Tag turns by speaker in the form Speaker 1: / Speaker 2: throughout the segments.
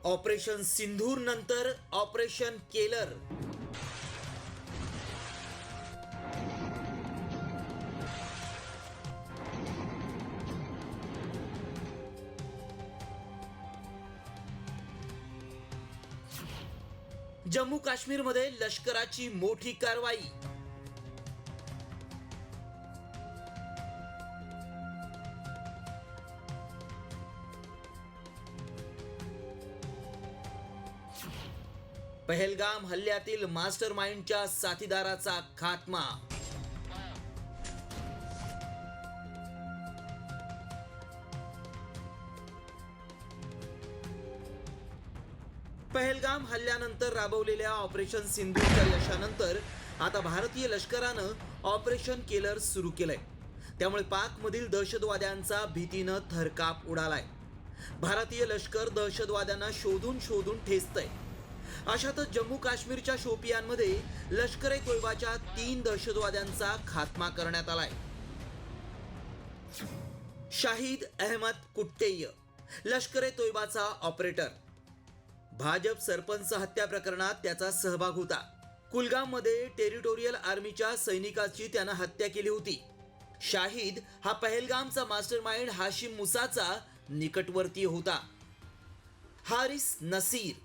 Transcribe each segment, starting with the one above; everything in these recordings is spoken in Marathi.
Speaker 1: ऑपरेशन सिंधूर नंतर ऑपरेशन केलर. जम्मू काश्मीरमध्ये लष्कराची मोठी कारवाई. पहलगाम हल्ल्यातील मास्टरमाइंडच्या साथीदाराचा खात्मा. पहलगाम हल्ल्यानंतर राबवलेल्या ऑपरेशन सिंधूच्या यशानंतर आता भारतीय लष्करानं ऑपरेशन केलर सुरू केलंय. त्यामुळे पाकमधील दहशतवाद्यांचा भीतीनं थरकाप उडालाय. भारतीय लष्कर दहशतवाद्यांना शोधून शोधून ठेचतंय. अशातच जम्मू काश्मीरच्या शोपियानमध्ये लष्कर-ए तोयबाच्या 3 दहशतवाद्यांचा खात्मा करण्यात आलाय. शाहिद अहमद कुट्टेय लष्कर-ए तोयबाचा ऑपरेटर. भाजप सरपंच हत्या प्रकरणात त्याचा सहभाग होता. कुलगाममध्ये टेरिटोरियल आर्मीच्या सैनिकाची त्यानं हत्या केली होती. शाहिद हा पहलगामचा मास्टरमाइंड हाशिम मुसाचा निकटवर्तीय होता. हारिस नसीर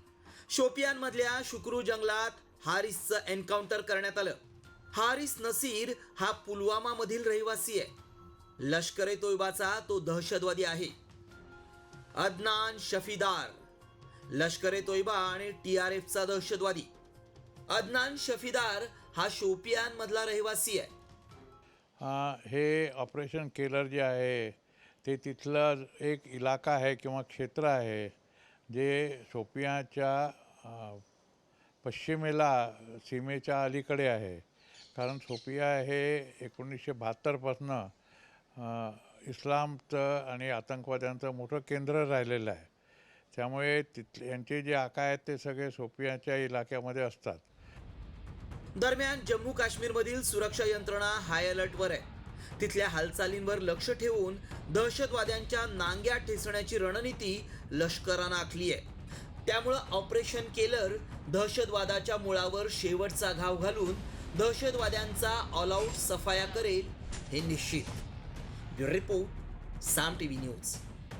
Speaker 1: शोपियानमधल्या शुक्रू जंगलात हारिसचं एन्काउंटर करण्यात आलं. हारिस नसीर हा पुलवामामधील रहिवासी आहे. लष्कर-ए तोयबाचा तो दहशतवादी आहे. अदनान शफीदार लष्कर-ए तोयबा आणि TRFचा दहशतवादी. अदनान शफीदार हा शोपियान मधला रहिवासी आहे.
Speaker 2: हे ऑपरेशन केलर जे आहे ते तिथलं एक इलाका आहे किंवा क्षेत्र आहे जे शोपियाच्या पश्चिमेला सीमेच्या अलीकडे आहे. कारण शोपिया हे 1972पासनं इस्लामचं आणि आतंकवाद्यांचं मोठं केंद्र राहिलेलं आहे. त्यामुळे यांचे जे आका आहेत ते सगळे शोपियाच्या इलाक्यामध्ये असतात.
Speaker 1: दरम्यान जम्मू काश्मीरमधील सुरक्षा यंत्रणा हाय अलर्टवर आहे. तिथल्या हालचालींवर लक्ष ठेवून दहशतवाद्यांच्या नांग्या ठेचण्याची रणनीती लष्करानं आखली आहे. त्यामुळं ऑपरेशन केलर दहशतवादाच्या मुळावर शेवटचा घाव घालून दहशतवाद्यांचा ऑल आऊट सफाया करेल हे निश्चित. ब्युरो रिपोर्ट, साम TV न्यूज.